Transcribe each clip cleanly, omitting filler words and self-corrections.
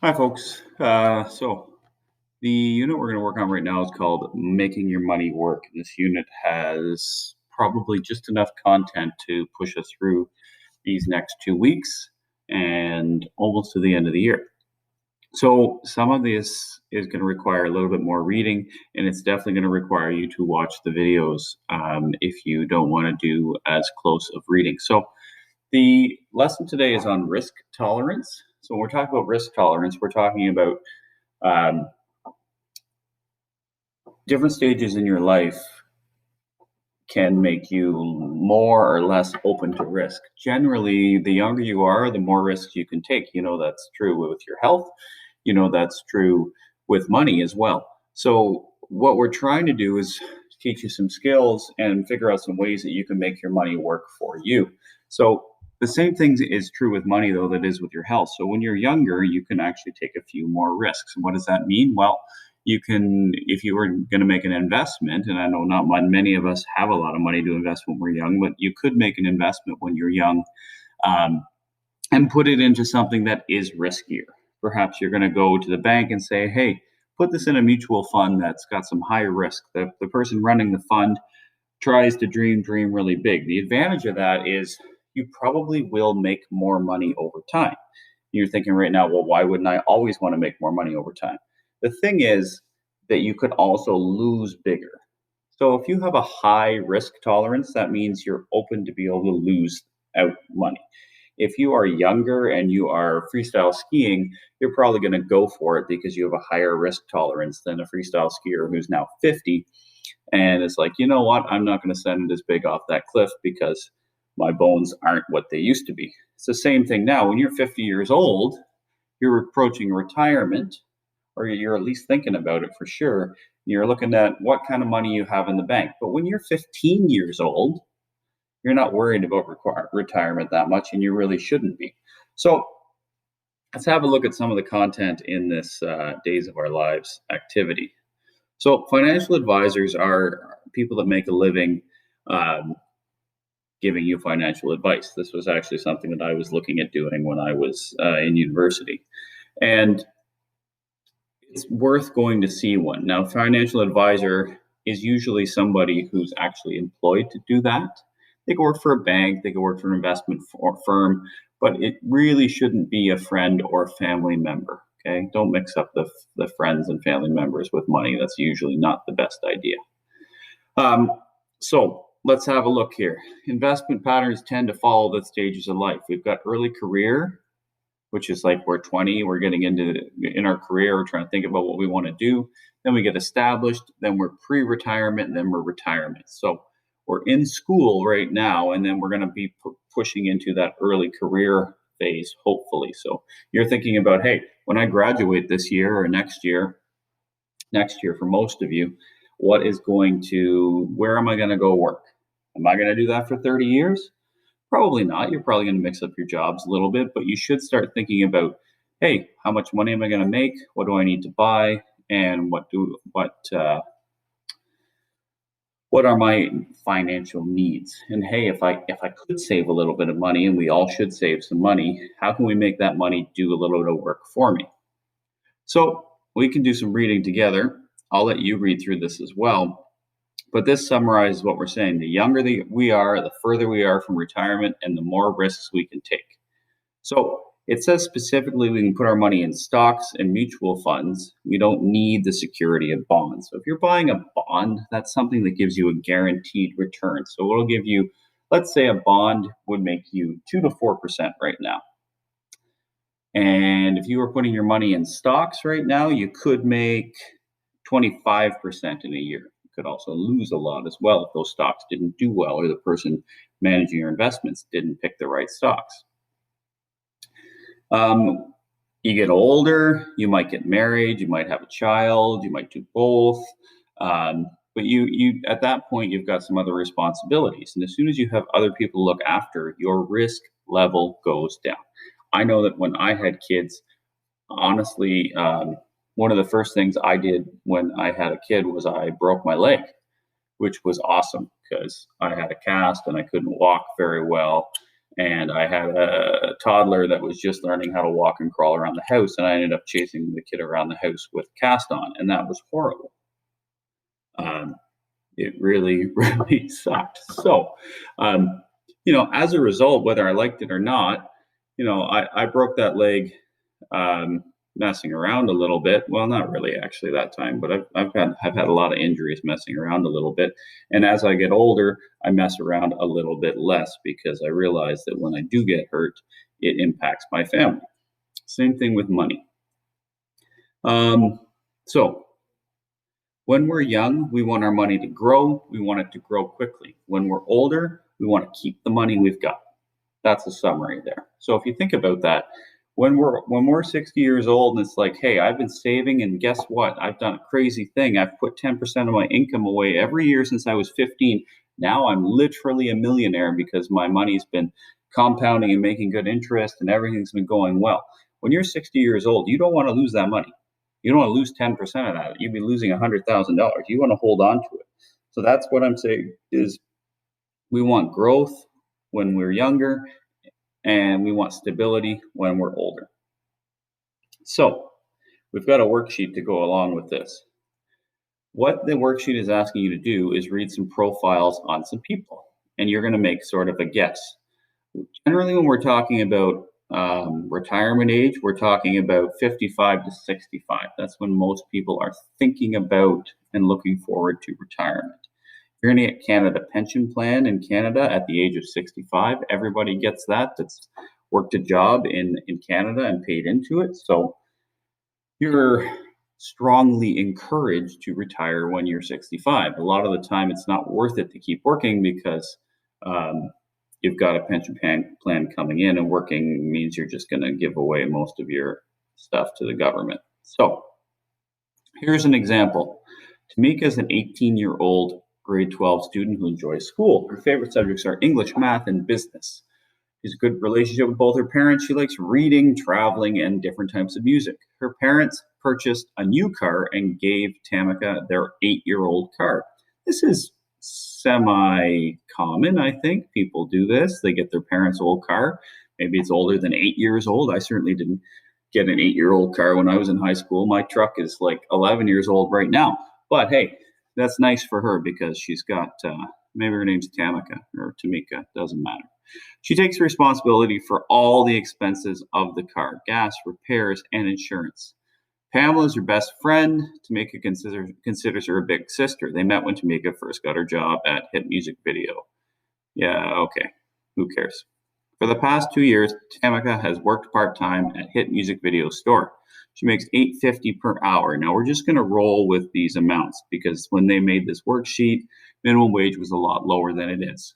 Hi, folks. So the unit we're going to work on right now is called Making Your Money Work. This unit has probably just enough content to push us through these next 2 weeks and almost to the end of the year. So some of this is going to require a little bit more reading, and it's definitely going to require you to watch the videos if you don't want to do as close of reading. So the lesson today is on risk tolerance. So when we're talking about risk tolerance, we're talking about um, different stages in your life can make you more or less open to risk. Generally, the younger you are, the more risks you can take. You know, that's true with your health. You know, that's true with money as well. So, what we're trying to do is teach you some skills and figure out some ways that you can make your money work for you. So, the same thing is true with money, though, that is with your health. So, when you're younger, you can actually take a few more risks. And what does that mean? Well, you can, if you were going to make an investment, and I know not many of us have a lot of money to invest when we're young, but you could make an investment when you're young, um, and put it into something that is riskier. Perhaps you're going to go to the bank and say, hey, put this in a mutual fund that's got some higher risk. The person running the fund tries to dream really big. The advantage of that is you probably will make more money over time. You're thinking right now, well, why wouldn't I always want to make more money over time? The thing is that you could also lose bigger. So if you have a high risk tolerance, that means you're open to be able to lose out money. If you are younger and you are freestyle skiing, you're probably going to go for it because you have a higher risk tolerance than a freestyle skier who's now 50 and it's like, you know what? I'm not going to send this big off that cliff because my bones aren't what they used to be. It's the same thing now. When you're 50 years old, you're approaching retirement, or you're at least thinking about it for sure. You're looking at what kind of money you have in the bank. But when you're 15 years old, you're not worried about retirement that much, and you really shouldn't be. So let's have a look at some of the content in this Days of Our Lives activity. So financial advisors are people that make a living um, giving you financial advice. This was actually something that I was looking at doing when I was in university, and it's worth going to see one. Now, financial advisor is usually somebody who's actually employed to do that. They could work for a bank, they could work for an investment firm, but it really shouldn't be a friend or family member. Okay, don't mix up the friends and family members with money. That's usually not the best idea. Um, so let's have a look here. Investment patterns tend to follow the stages of life. We've got early career, which is like we're 20, we're getting in our career, we're trying to think about what we want to do. Then we get established, then we're pre-retirement, and then we're retirement. So we're in school right now, and then we're going to be pushing into that early career phase, hopefully. So you're thinking about, hey, when I graduate this year or next year for most of you, where am I going to go work? Am I going to do that for 30 years? Probably not. You're probably going to mix up your jobs a little bit, but you should start thinking about, hey, how much money am I going to make? What do I need to buy? And what are my financial needs? And hey, if I could save a little bit of money, and we all should save some money, how can we make that money do a little bit of work for me? So we can do some reading together. I'll let you read through this as well. But this summarizes what we're saying. The younger we are, the further we are from retirement, and the more risks we can take. So it says specifically we can put our money in stocks and mutual funds. We don't need the security of bonds. So if you're buying a bond, that's something that gives you a guaranteed return. So it'll give you, let's say a bond would make you 2 to 4% right now. And if you were putting your money in stocks right now, you could make 25% in a year. You could also lose a lot as well if those stocks didn't do well or the person managing your investments didn't pick the right stocks. You get older, you might get married, you might have a child, you might do both. But you at that point you've got some other responsibilities, and as soon as you have other people to look after, your risk level goes down. I know that when I had kids, honestly, one of the first things I did when I had a kid was I broke my leg, which was awesome because I had a cast and I couldn't walk very well. And I had a toddler that was just learning how to walk and crawl around the house, and I ended up chasing the kid around the house with a cast on, and that was horrible. Um, it really, really sucked. So, um, as a result, whether I liked it or not, I broke that leg um, messing around a little bit. Well, not really actually that time, but I've had a lot of injuries messing around a little bit. And as I get older, I mess around a little bit less because I realize that when I do get hurt, it impacts my family. Same thing with money. Um, so when we're young, we want our money to grow. We want it to grow quickly. When we're older, we want to keep the money we've got. That's a summary there. So if you think about that, when we're 60 years old and it's like, hey, I've been saving and guess what? I've done a crazy thing. I've put 10% of my income away every year since I was 15. Now I'm literally a millionaire because my money's been compounding and making good interest and everything's been going well. When you're 60 years old, you don't want to lose that money. You don't want to lose 10% of that. You'd be losing $100,000. You want to hold on to it. So that's what I'm saying is we want growth when we're younger and we want stability when we're older. So we've got a worksheet to go along with this. What the worksheet is asking you to do is read some profiles on some people, and you're going to make sort of a guess. Generally, when we're talking about retirement age, we're talking about 55 to 65. That's when most people are thinking about and looking forward to retirement. You're going to get Canada Pension Plan in Canada at the age of 65. Everybody gets that. That's worked a job in Canada and paid into it. So you're strongly encouraged to retire when you're 65. A lot of the time, it's not worth it to keep working because um, you've got a pension plan coming in, and working means you're just going to give away most of your stuff to the government. So here's an example. Tamika is an 18-year-old grade 12 student who enjoys school. Her favorite subjects are English, math, and business. She has a good relationship with both her parents. She likes reading, traveling, and different types of music. Her parents purchased a new car and gave Tamika their 8-year-old car. This is semi-common, I think. People do this. They get their parents' old car. Maybe it's older than 8 years old. I certainly didn't get an 8-year-old car when I was in high school. My truck is like 11 years old right now. But hey, that's nice for her because she's got, maybe her name's Tamika or Tamika, doesn't matter. She takes responsibility for all the expenses of the car, gas, repairs, and insurance. Pamela is her best friend. Tamika considers her a big sister. They met when Tamika first got her job at Hit Music Video. Yeah, okay. Who cares? For the past 2 years, Tamika has worked part-time at Hit Music Video store. She makes $8.50 per hour. Now we're just going to roll with these amounts because when they made this worksheet, minimum wage was a lot lower than it is.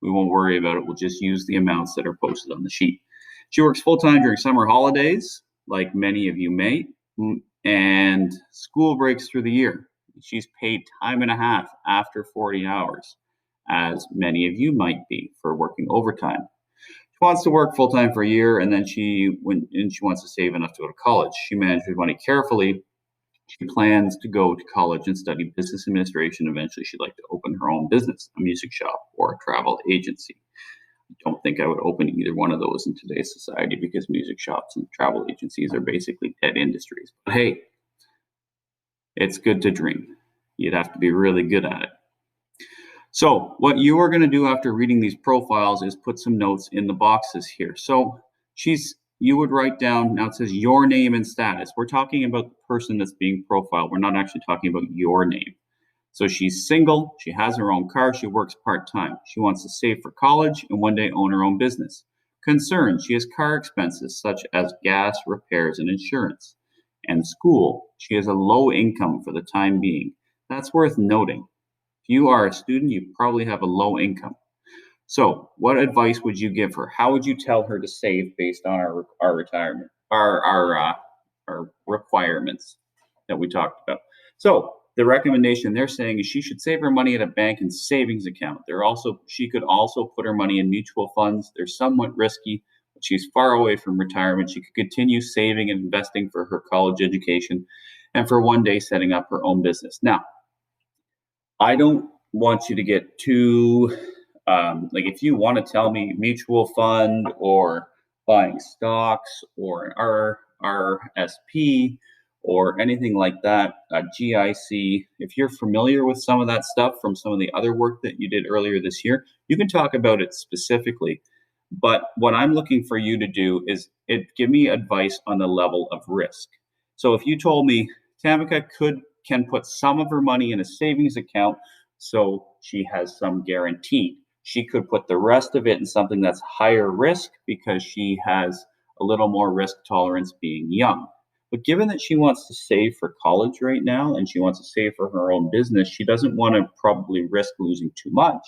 We won't worry about it. We'll just use the amounts that are posted on the sheet. She works full-time during summer holidays, like many of you may, and school breaks through the year. She's paid time and a half after 40 hours, as many of you might be for working overtime. She wants to work full-time for a year, and then she wants to save enough to go to college. She manages money carefully. She plans to go to college and study business administration. Eventually, she'd like to open her own business, a music shop or a travel agency. I don't think I would open either one of those in today's society because music shops and travel agencies are basically dead industries. But hey, it's good to dream. You'd have to be really good at it. So what you are going to do after reading these profiles is put some notes in the boxes here. So you would write down, now it says your name and status. We're talking about the person that's being profiled. We're not actually talking about your name. So she's single, she has her own car, she works part-time. She wants to save for college and one day own her own business. Concerns, she has car expenses such as gas, repairs, and insurance. And school, she has a low income for the time being. That's worth noting. If you are a student, you probably have a low income. So what advice would you give her? How would you tell her to save based on our retirement, our requirements that we talked about? So the recommendation they're saying is she should save her money at a bank and savings account. She could also put her money in mutual funds. They're somewhat risky, but she's far away from retirement. She could continue saving and investing for her college education and for one day setting up her own business. Now, I don't want you to get too Like if you want to tell me mutual fund or buying stocks or an RSP or anything like that, GIC, if you're familiar with some of that stuff from some of the other work that you did earlier this year, you can talk about it specifically. But what I'm looking for you to do is give me advice on the level of risk. So if you told me Tamika can put some of her money in a savings account so she has some guarantee. She could put the rest of it in something that's higher risk because she has a little more risk tolerance being young. But given that she wants to save for college right now and she wants to save for her own business, she doesn't want to probably risk losing too much.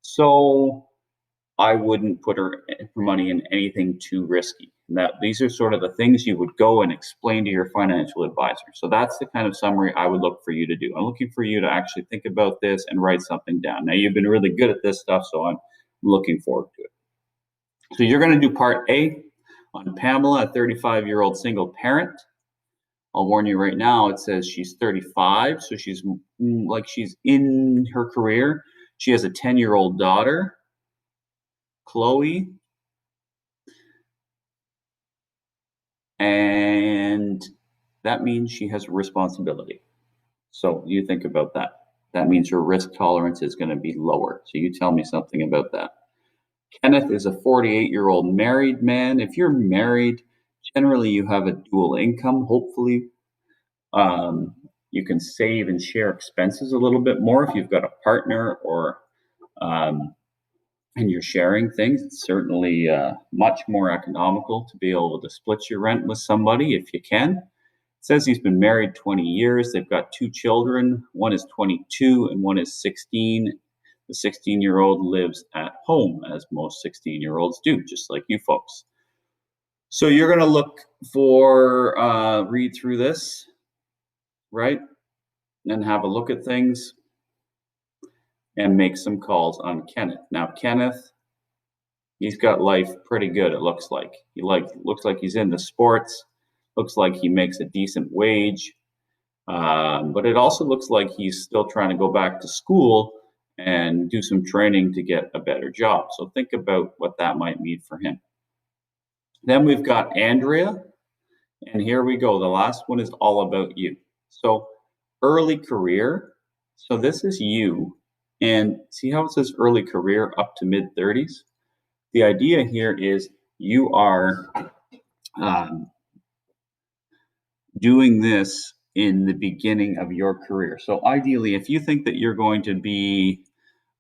So I wouldn't put her money in anything too risky. That these are sort of the things you would go and explain to your financial advisor. So that's the kind of summary I would look for you to do. I'm looking for you to actually think about this and write something down. Now you've been really good at this stuff, so I'm looking forward to it. So you're going to do part A on Pamela, a 35-year-old single parent. I'll warn you right now, it says she's 35, so she's in her career. She has a 10-year-old daughter, Chloe, and that means she has a responsibility. So you think about that. That means her risk tolerance is going to be lower. So you tell me something about that. Kenneth is a 48-year-old married man. If you're married, generally you have a dual income, hopefully. You can save and share expenses a little bit more if you've got a partner or and you're sharing things. It's certainly much more economical to be able to split your rent with somebody if you can. It says he's been married 20 years. They've got 2 children. One is 22 and one is 16. The 16-year-old lives at home, as most 16-year-olds do, just like you folks. So you're going to look for, read through this, right? And have a look at things and make some calls on Kenneth. Now, Kenneth, he's got life pretty good, it looks like. Looks like he's into sports. Looks like he makes a decent wage. But it also looks like he's still trying to go back to school and do some training to get a better job. So think about what that might mean for him. Then we've got Andrea. And here we go. The last one is all about you. So early career. So this is you. And see how it says early career up to mid 30s? The idea here is you are doing this in the beginning of your career. So ideally, if you think that you're going to be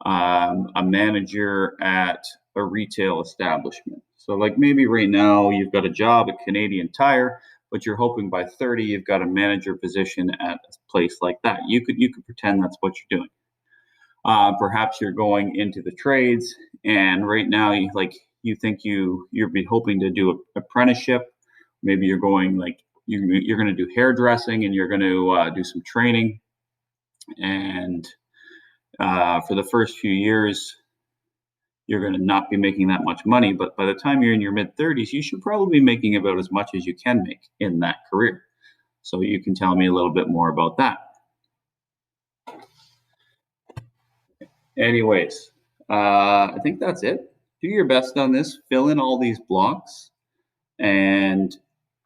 a manager at a retail establishment. So like maybe right now you've got a job at Canadian Tire, but you're hoping by 30 you've got a manager position at a place like that. You could pretend that's what you're doing. Perhaps you're going into the trades, and right now you think you're be hoping to do an apprenticeship. Maybe you're going you're going to do hairdressing, and you're going to do some training. And for the first few years, you're going to not be making that much money. But by the time you're in your mid 30s, you should probably be making about as much as you can make in that career. So you can tell me a little bit more about that. Anyways, I think that's it. Do your best on this. Fill in all these blocks, and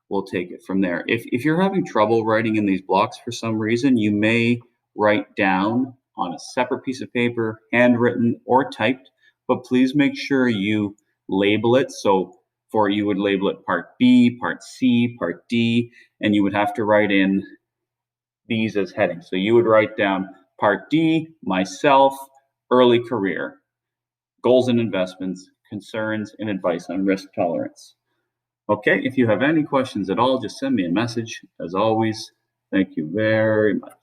we'll take it from there. If you're having trouble writing in these blocks for some reason, you may write down on a separate piece of paper, handwritten or typed, but please make sure you label it. So you would label it part B, part C, part D, and you would have to write in these as headings. So you would write down part D, myself, early career, goals and investments, concerns and advice on risk tolerance. Okay, if you have any questions at all, just send me a message. As always, thank you very much.